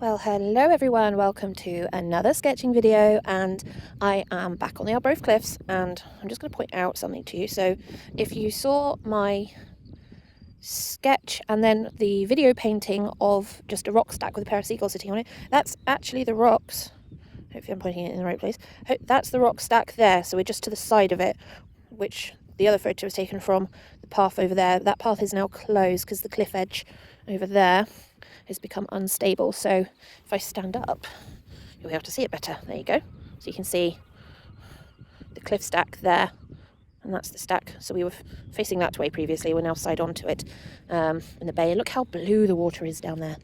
Well, hello everyone, welcome to another sketching video, and I am back on the Arbroath Cliffs, and I'm just going to point out something to you. So if you saw my sketch and then the video painting of just a rock stack with a pair of seagulls sitting on it, that's actually the rocks. Hopefully I'm pointing it in the right place. That's the rock stack there, so we're just to the side of it, which the other photo was taken from the path over there. That path is now closed because the cliff edge over there has become unstable. So if I stand up, you'll be able to see it better. There you go. So you can see the cliff stack there, and that's the stack. So we were facing that way previously. We're now side on to it in the bay. Look how blue the water is down there.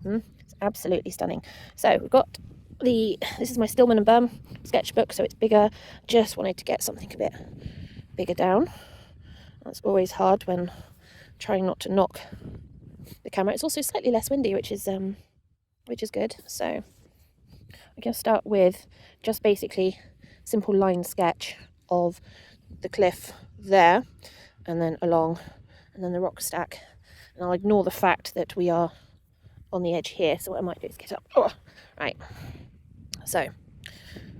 It's absolutely stunning. So we've got this is my Stillman and Bum sketchbook, so it's bigger. Just wanted to get something a bit bigger down. That's always hard when trying not to knock the camera. It's also slightly less windy, which is good. So I'm going to start with just basically simple line sketch of the cliff there, and then along, and then the rock stack. And I'll ignore the fact that we are on the edge here. So what I might do is get up. Oh, right. So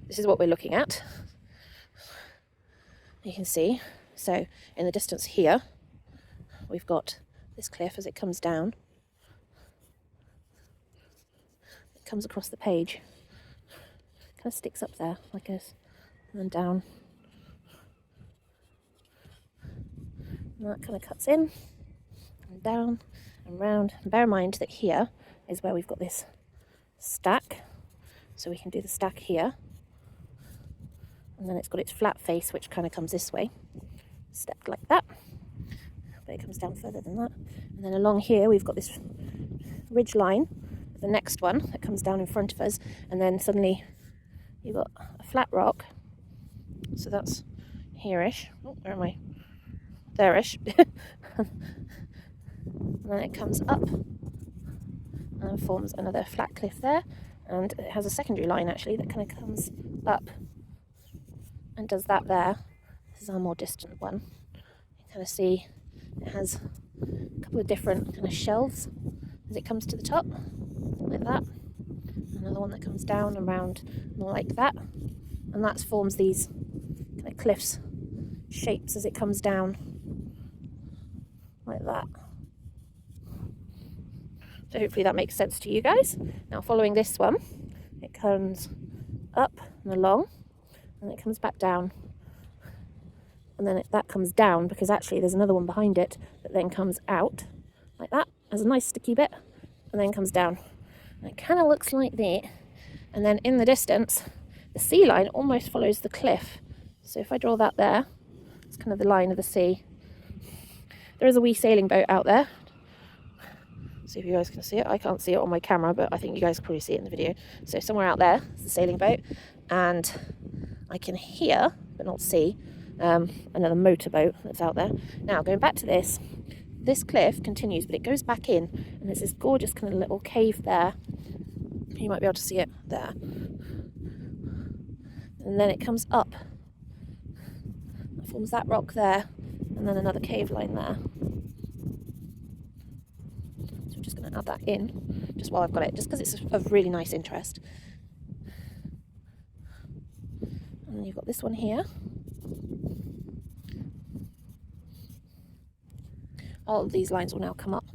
this is what we're looking at. You can see. So in the distance here, we've got this cliff as it comes down. It comes across the page. Kind of sticks up there like this, and then down. And that kind of cuts in and down and round. And bear in mind that here is where we've got this stack. So we can do the stack here. And then it's got its flat face, which kind of comes this way. Stepped like that. But it comes down further than that. And then along here we've got this ridge line, the next one that comes down in front of us, and then suddenly you've got a flat rock. So that's here-ish. Oh, where am I? There-ish. And then it comes up and forms another flat cliff there, and it has a secondary line actually that kind of comes up and does that there. This is our more distant one. You can kind of see it has a couple of different kind of shelves as it comes to the top, like that. Another one that comes down and round more like that, and that forms these kind of cliffs shapes as it comes down like that. So hopefully that makes sense to you guys. Now following this one, it comes up and along, and it comes back down, and then that comes down because actually there's another one behind it that then comes out like that as a nice sticky bit, and then comes down. And it kind of looks like that. And then in the distance, the sea line almost follows the cliff. So if I draw that there, it's kind of the line of the sea. There is a wee sailing boat out there. See if you guys can see it. I can't see it on my camera, but I think you guys can probably see it in the video. So somewhere out there is the sailing boat, and I can hear, but not see, another motorboat that's out there. Now going back to this cliff continues, but it goes back in, and there's this gorgeous kind of little cave there. You might be able to see it there. And then it comes up. It forms that rock there, and then another cave line there. So I'm just going to add that in, just while I've got it, just because it's of really nice interest. And then you've got this one here. All of these lines will now come up,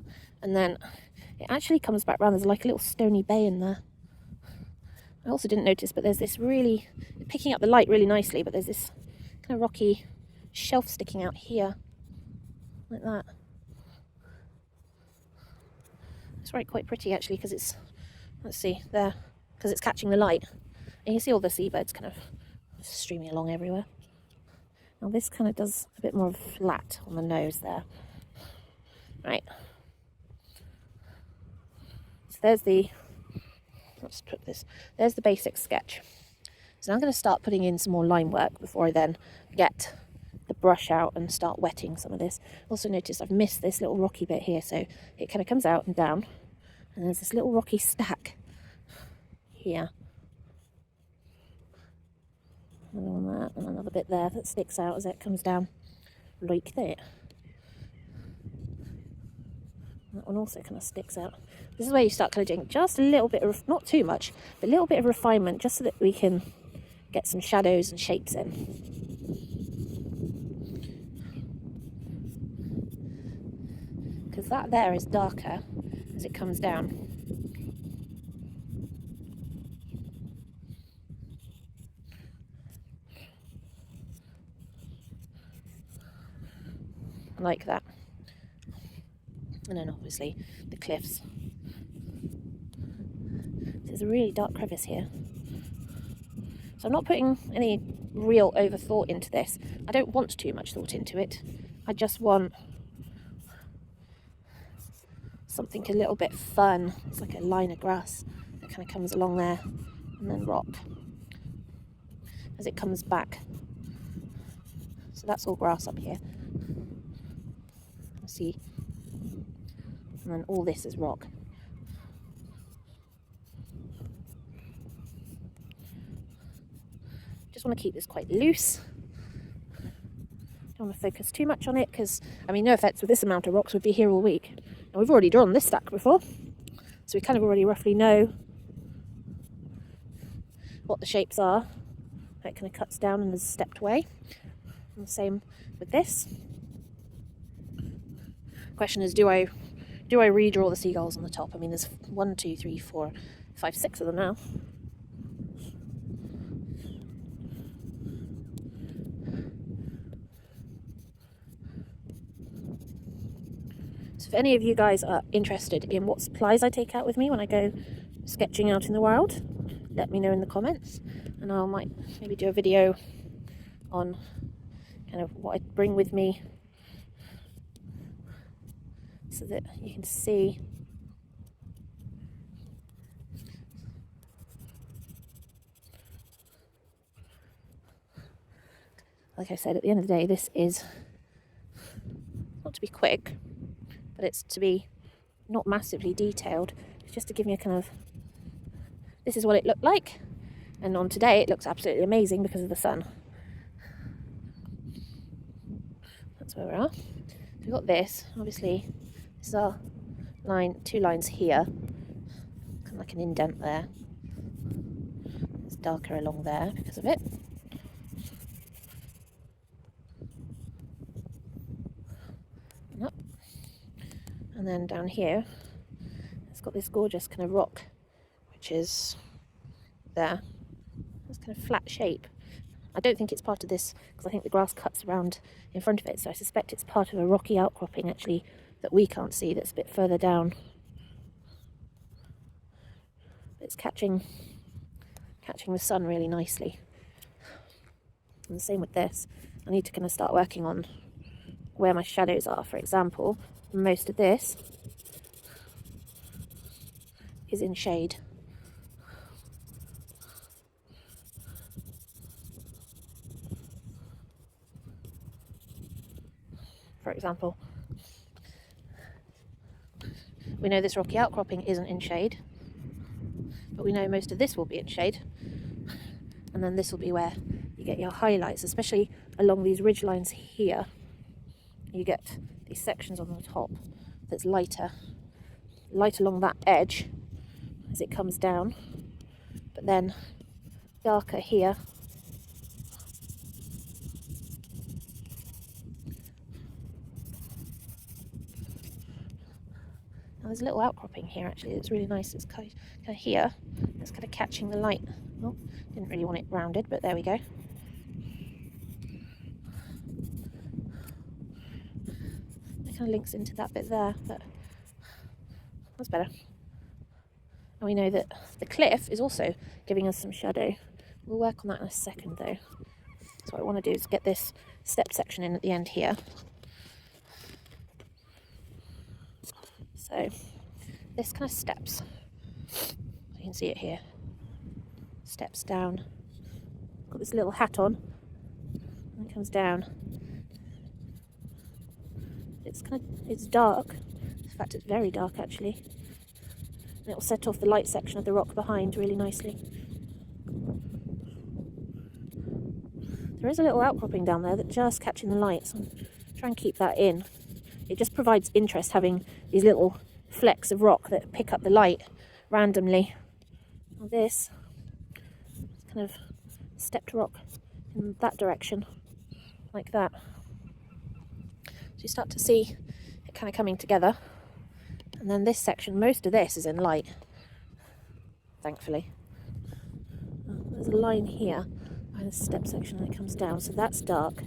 and then it actually comes back round. There's like a little stony bay in there. I also didn't notice, but there's this really, picking up the light really nicely, but there's this kind of rocky shelf sticking out here, like that. It's right, quite pretty actually, because it's, let's see, there, because it's catching the light. And you see all the seabirds kind of streaming along everywhere. Now this kind of does a bit more of flat on the nose there. Right. So there's the basic sketch. So now I'm going to start putting in some more line work before I then get the brush out and start wetting some of this. Also notice I've missed this little rocky bit here, so it kind of comes out and down, and there's this little rocky stack here. Another one there, and another bit there that sticks out as it comes down like that. That one also kind of sticks out. This is where you start kind of doing just a little bit of, not too much, but a little bit of refinement, just so that we can get some shadows and shapes in. Because that there is darker as it comes down. Like that. And then obviously the cliffs. There's a really dark crevice here. So I'm not putting any real overthought into this. I don't want too much thought into it. I just want something a little bit fun. It's like a line of grass that kind of comes along there, and then rock as it comes back. So that's all grass up here. See, and then all this is rock. Just want to keep this quite loose. Don't want to focus too much on it because, I mean, no offence, with this amount of rocks we'd be here all week. And we've already drawn this stack before, so we kind of already roughly know what the shapes are. It kind of cuts down and is a stepped way. And the same with this. Question is, do I redraw the seagulls on the top? I mean, there's 1, 2, 3, 4, 5, 6 of them now. So if any of you guys are interested in what supplies I take out with me when I go sketching out in the wild, let me know in the comments, and I might maybe do a video on kind of what I bring with me, so that you can see. Like I said, at the end of the day, this is not to be quick, but it's to be not massively detailed. It's just to give me a kind of, this is what it looked like, and on today it looks absolutely amazing because of the sun. That's where we are. So we've got this, obviously. This is our line, 2 lines here, kind of like an indent there. It's darker along there because of it. And up. And then down here, it's got this gorgeous kind of rock, which is there. It's kind of flat shape. I don't think it's part of this, because I think the grass cuts around in front of it, so I suspect it's part of a rocky outcropping actually that we can't see, that's a bit further down. It's catching the sun really nicely. And the same with this. I need to kind of start working on where my shadows are. For example, most of this is in shade. For example, we know this rocky outcropping isn't in shade, but we know most of this will be in shade, and then this will be where you get your highlights, especially along these ridge lines here. You get these sections on the top that's light along that edge as it comes down, but then darker here. Now there's a little outcropping here actually, it's really nice. It's kind of here, it's kind of catching the light. Oh, didn't really want it rounded, but there we go. It kind of links into that bit there, but that's better. And we know that the cliff is also giving us some shadow. We'll work on that in a second though. So what I want to do is get this step section in at the end here. So this kind of steps, you can see it here, steps down, got this little hat on, and it comes down. It's dark, in fact it's very dark actually, and it will set off the light section of the rock behind really nicely. There is a little outcropping down there that's just catching the light, so I'm trying to keep that in. it just provides interest having these little flecks of rock that pick up the light randomly. Now this kind of stepped rock in that direction, like that. So you start to see it kind of coming together. And then this section, most of this is in light, thankfully. There's a line here behind the step section and it comes down, so that's dark.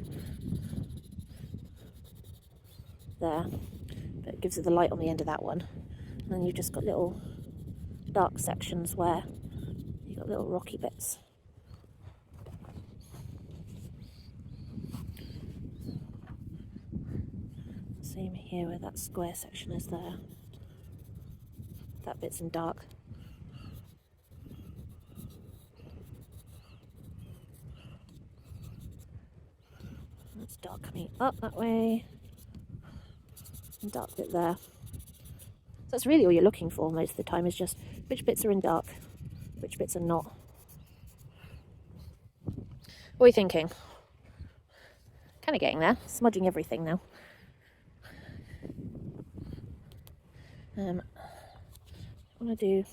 There. But it gives it the light on the end of that one. And then you've just got little dark sections where you've got little rocky bits. Same here where that square section is there. That bit's in dark. That's dark coming up that way. And dark bit there. So that's really all you're looking for most of the time, is just which bits are in dark, which bits are not. What are you thinking? Kind of getting there, smudging everything now. I want to do,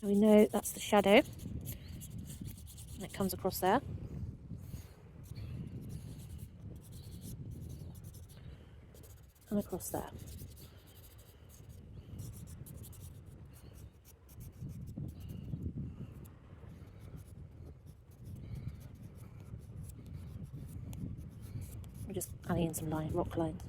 we know that's the shadow, and it comes across there. And across there. We're just adding in some rock lines.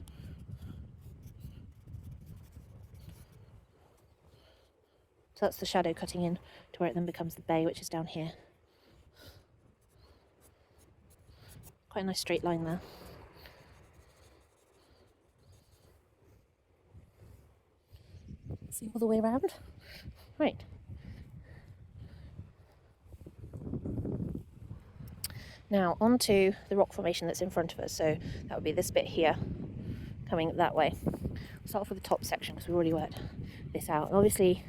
So that's the shadow cutting in to where it then becomes the bay, which is down here. Quite a nice straight line there. See all the way around? Right. Now onto the rock formation that's in front of us. So that would be this bit here, coming that way. We'll start off with the top section because we've already worked this out. And obviously,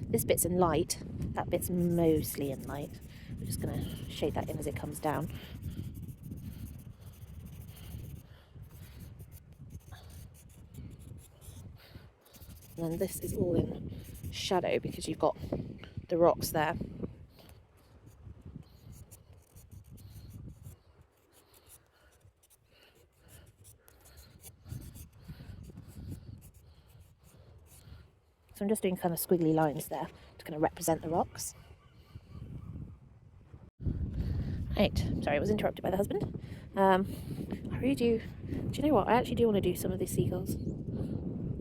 this bit's in light, that bit's mostly in light. We're just going to shade that in as it comes down. And then this is all in shadow because you've got the rocks there. So I'm just doing kind of squiggly lines there to kind of represent the rocks. Right, sorry, I was interrupted by the husband. I really do you know what? I actually do want to do some of these seagulls.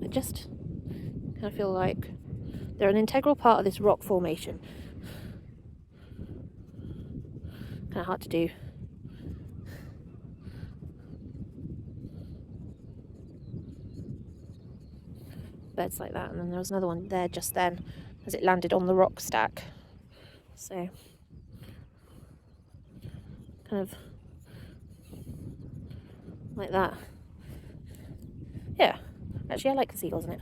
I just kind of feel like they're an integral part of this rock formation. Kind of hard to do. Beds like that, and then there was another one there just then as it landed on the rock stack. So kind of like that. Yeah, actually I like the seagulls in it.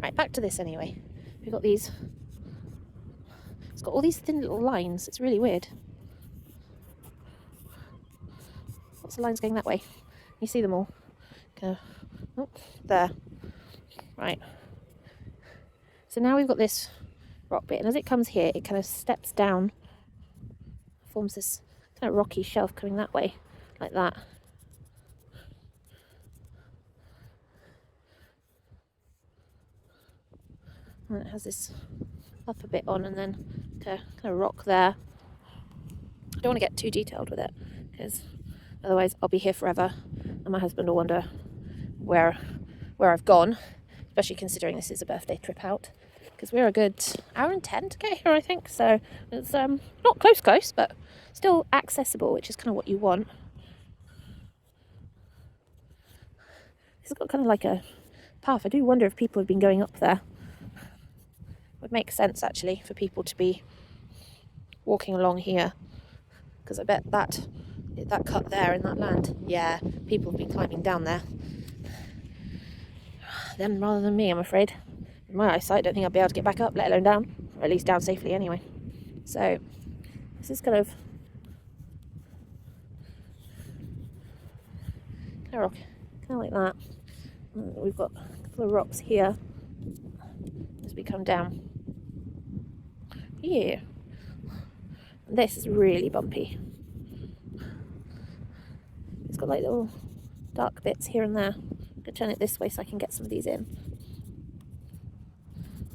Right, back to this anyway. We've got these, it's got all these thin little lines. It's really weird. Lots of lines going that way. You see them all. Go, oh, there. Right. So now we've got this rock bit, and as it comes here, it kind of steps down, forms this kind of rocky shelf coming that way, like that. And it has this upper bit on, and then kind of rock there. I don't want to get too detailed with it, because otherwise I'll be here forever, and my husband will wonder where I've gone, especially considering this is a birthday trip out. Because we're a good hour and 10 to get here, I think. So it's not close, but still accessible, which is kind of what you want. It's got kind of like a path. I do wonder if people have been going up there. It would make sense, actually, for people to be walking along here. Because I bet that cut there in that land, yeah, people have been climbing down there. Them rather than me, I'm afraid. My eyesight, I don't think I'll be able to get back up, let alone down, or at least down safely anyway. So this is kind of rock. kind of like that. And we've got a couple of rocks here as we come down. Yeah. This is really bumpy. It's got like little dark bits here and there. I'm going to turn it this way so I can get some of these in.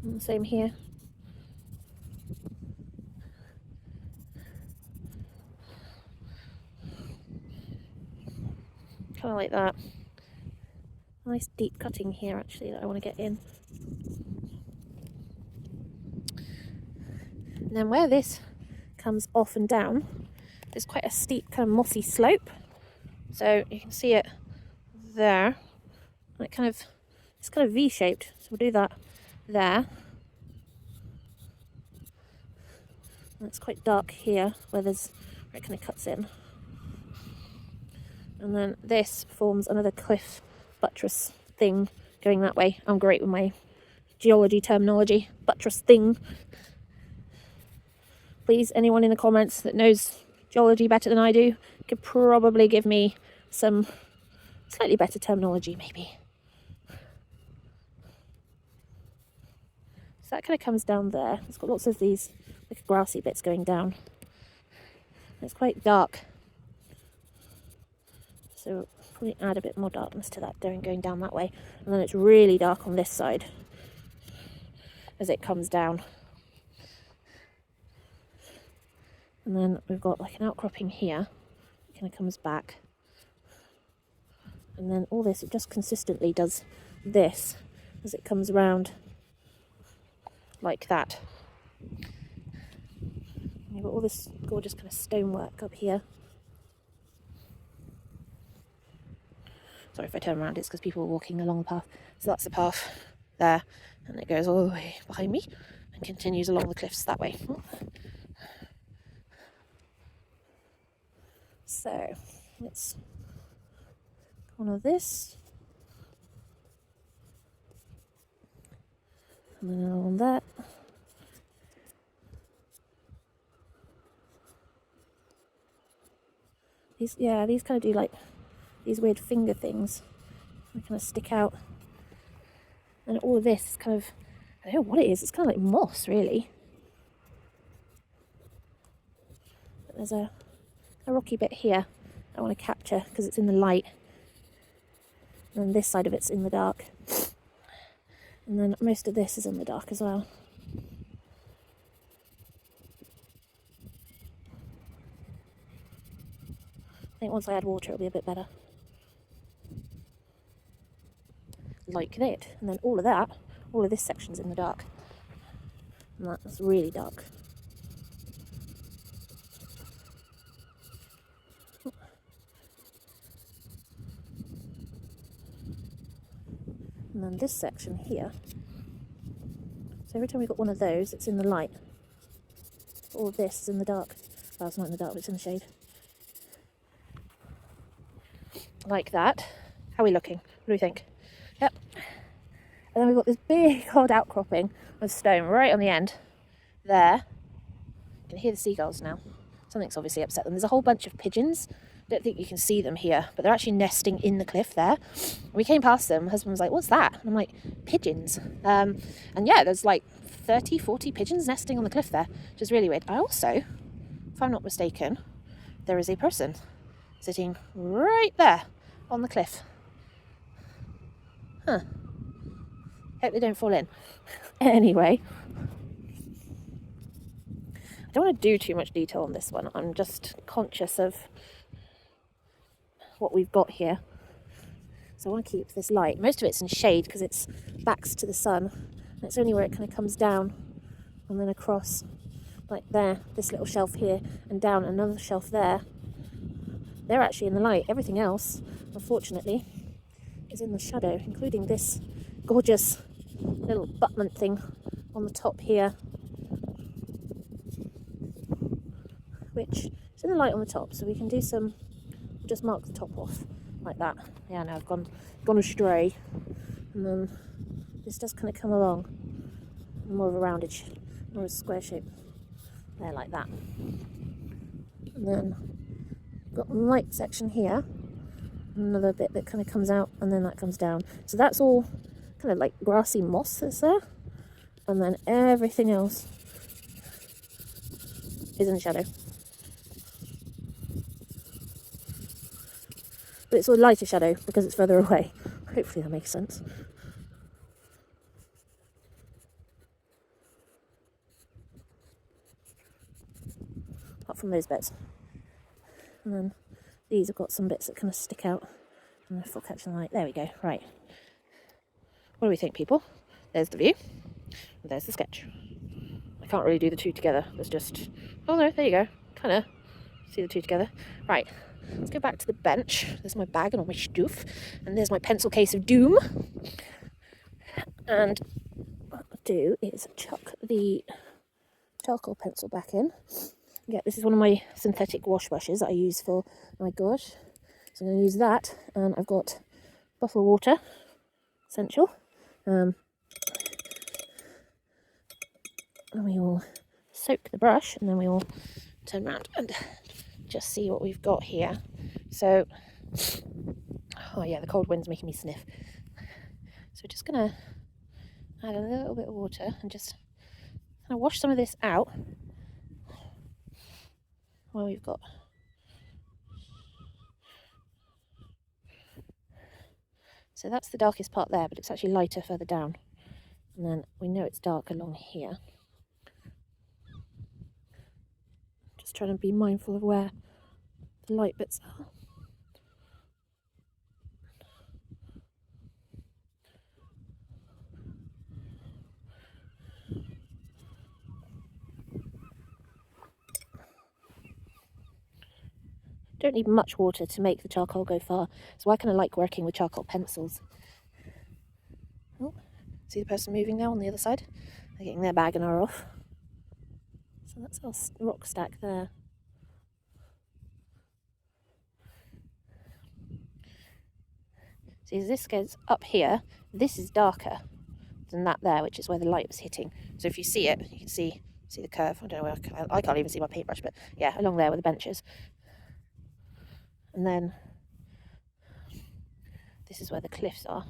And the same here. Kind of like that. Nice deep cutting here actually that I want to get in. And then where this comes off and down, there's quite a steep kind of mossy slope. So you can see it there. And it's kind of V-shaped. So we'll do that there. And it's quite dark here where it kind of cuts in. And then this forms another cliff buttress thing going that way. I'm great with my geology terminology. Buttress thing. Please, anyone in the comments that knows geology better than I do could probably give me some slightly better terminology, maybe. So that kind of comes down there. It's got lots of these like grassy bits going down. It's quite dark. So probably add a bit more darkness to that going down that way. And then it's really dark on this side as it comes down. And then we've got like an outcropping here. It kind of comes back. And then all this, it just consistently does this as it comes around like that. And you've got all this gorgeous kind of stonework up here. Sorry if I turn around, it's because people are walking along the path. So that's the path there, and it goes all the way behind me and continues along the cliffs that way. So let's corner this, and then along that. These kind of do like these weird finger things. They kind of stick out. And all of this is kind of, I don't know what it is, it's kind of like moss really. But there's a rocky bit here I want to capture because it's in the light. And then this side of it's in the dark. And then most of this is in the dark as well. I think once I add water it'll be a bit better. Like that. And then all of this section's in the dark. And that's really dark. And then this section here. So every time we've got one of those, it's in the light. All of this is in the dark. Well, it's not in the dark, it's in the shade. Like that. How are we looking? What do we think? Yep. And then we've got this big old outcropping of stone right on the end. There. You can hear the seagulls now. Something's obviously upset them. There's a whole bunch of pigeons. I don't think you can see them here, but they're actually nesting in the cliff there. We came past them, my husband was like, what's that? And I'm like, pigeons. And yeah, there's like 30, 40 pigeons nesting on the cliff there, which is really weird. I also, if I'm not mistaken, there is a person sitting right there on the cliff. Huh. Hope they don't fall in. Anyway, I don't want to do too much detail on this one. I'm just conscious of what we've got here. So I want to keep this light. Most of it's in shade because it's backs to the sun. And it's only where it kind of comes down and then across like there, this little shelf here, and down another shelf there. They're actually in the light. Everything else, unfortunately, is in the shadow, including this gorgeous little abutment thing on the top here, which is in the light on the top, so we can do some, just mark the top off like that. Yeah, no, I've gone astray. And then this does kind of come along, more of a rounded, more of a square shape there, like that. And then got the light section here, and another bit that kind of comes out, and then that comes down. So that's all kind of like grassy moss that's there, and then everything else is in the shadow. But it's a lighter shadow because it's further away. Hopefully that makes sense. Apart from those bits. And then these have got some bits that kind of stick out. And if I'll catch the light. There we go. Right. What do we think, people? There's the view. And there's the sketch. I can't really do the two together. There's just... Oh no, there you go. Kind of see the two together. Right. Let's go back to the bench. There's my bag and all my stuff. And there's my pencil case of doom. And what I'll do is chuck the charcoal pencil back in. Yeah, this is one of my synthetic wash brushes that I use for my gouache. So I'm going to use that. And I've got bottle of water, essential. And we will soak the brush, and then we will turn around and just see what we've got here. So, oh yeah, the cold wind's making me sniff. So we're just going to add a little bit of water and just kind of wash some of this out. Well, we've got... So that's the darkest part there, but it's actually lighter further down. And then we know it's dark along here. Just trying to be mindful of where the light bits are. Don't need much water to make the charcoal go far, so I kind of like working with charcoal pencils. Oh, see the person moving now on the other side? They're getting their bag and are off. So that's our rock stack there. See, as this goes up here, this is darker than that there, which is where the light was hitting. So if you see it, you can see the curve. I don't know where I can't even see my paintbrush, but yeah, along there where the bench is. And then this is where the cliffs are.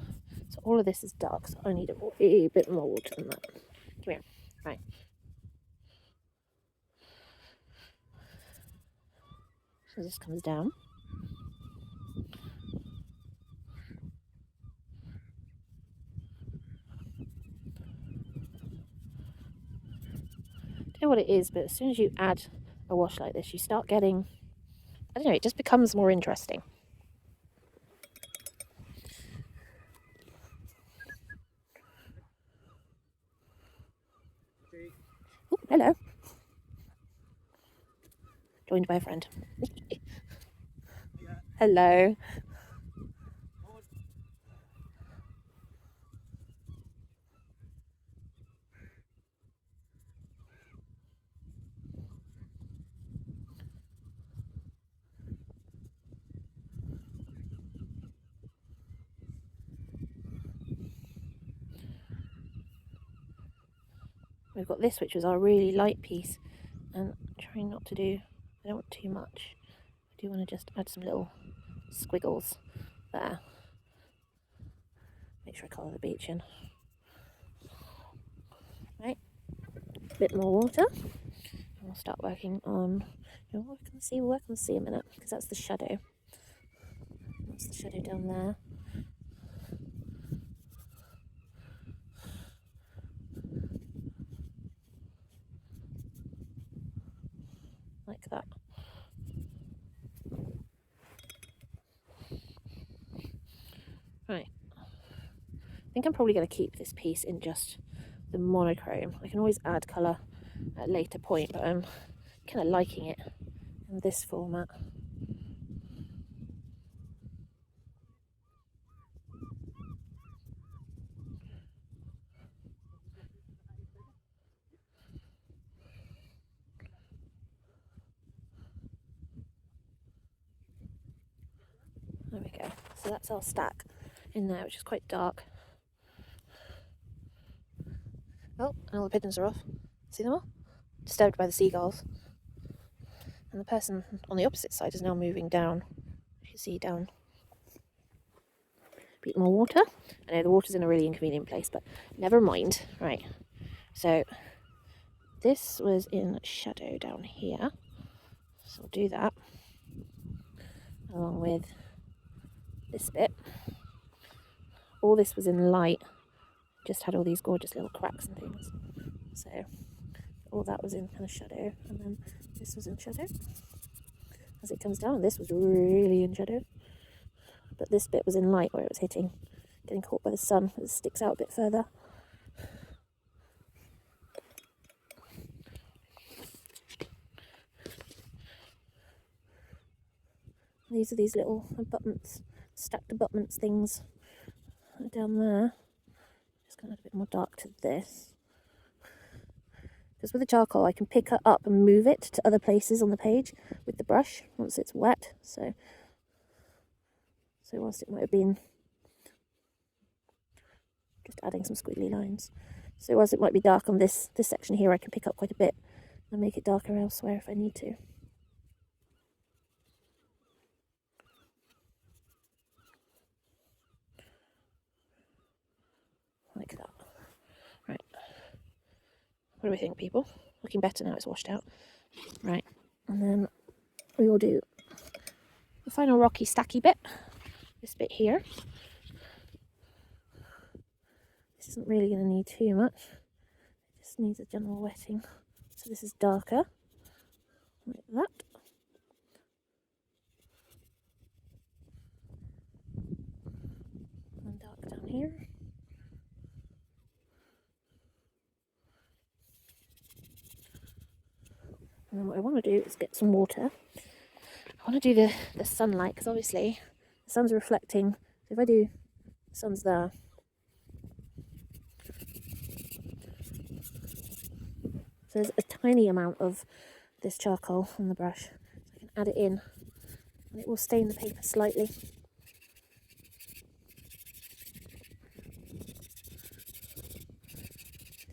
So all of this is dark, so I need a bit more water than that. Come here. Right. So this comes down. Don't know what it is, but as soon as you add a wash like this, you start getting... I don't know, it just becomes more interesting. Oh, hello. Joined by a friend. Hello. We've got this, which was our really light piece, and trying not to do, I don't want too much. I do want to just add some little squiggles there. Make sure I colour the beach in. Right, a bit more water, and we'll start working on, we'll work on the sea a minute, because that's the shadow. That's the shadow down there. Like that. Right. I think I'm probably going to keep this piece in just the monochrome. I can always add colour at a later point, but I'm kind of liking it in this format. There we go. So that's our stack in there, which is quite dark. Oh, and all the pigeons are off. See them all? Disturbed by the seagulls. And the person on the opposite side is now moving down. You can see down bit more water. I know the water's in a really inconvenient place, but never mind. Right, so this was in shadow down here, so I'll do that along with this bit. All this was in light, just had all these gorgeous little cracks and things, so all that was in kind of shadow, and then this was in shadow as it comes down. This was really in shadow, but this bit was in light where it was hitting, getting caught by the sun. It sticks out a bit further. These are these little abutments, stacked abutments things down there. Just going to add a bit more dark to this. Because with the charcoal I can pick it up and move it to other places on the page with the brush once it's wet. So whilst it might have been just adding some squiggly lines. So whilst it might be dark on this section here, I can pick up quite a bit and make it darker elsewhere if I need to. Like that. Right. What do we think, people? Looking better now it's washed out. Right. And then we will do the final rocky stacky bit. This bit here. This isn't really going to need too much. It just needs a general wetting. So this is darker. Like that. And dark down here. And then what I want to do is get some water. I want to do the sunlight, because obviously the sun's reflecting. So if I do, the sun's there. So there's a tiny amount of this charcoal on the brush. So I can add it in and it will stain the paper slightly.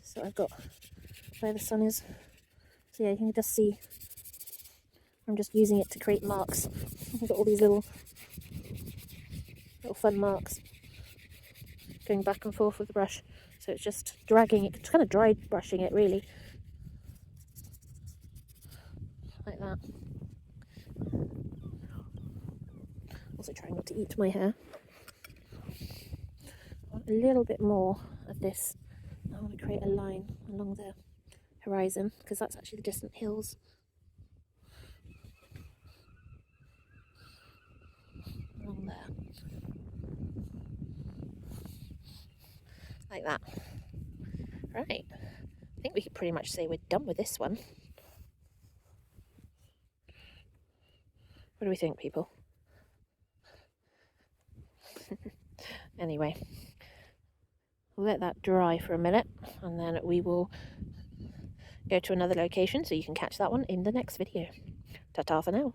So I've got where the sun is. So yeah, you can just see I'm just using it to create marks. I've got all these little fun marks going back and forth with the brush. So it's just dragging it, it's kind of dry brushing it really. Like that. Also trying not to eat my hair. I want a little bit more of this. I want to create a line along the horizon because that's actually the distant hills. Along there. Like that. Right. I think we could pretty much say we're done with this one. What do we think, people? Anyway, we'll let that dry for a minute and then we will go to another location so you can catch that one in the next video. Ta-ta for now.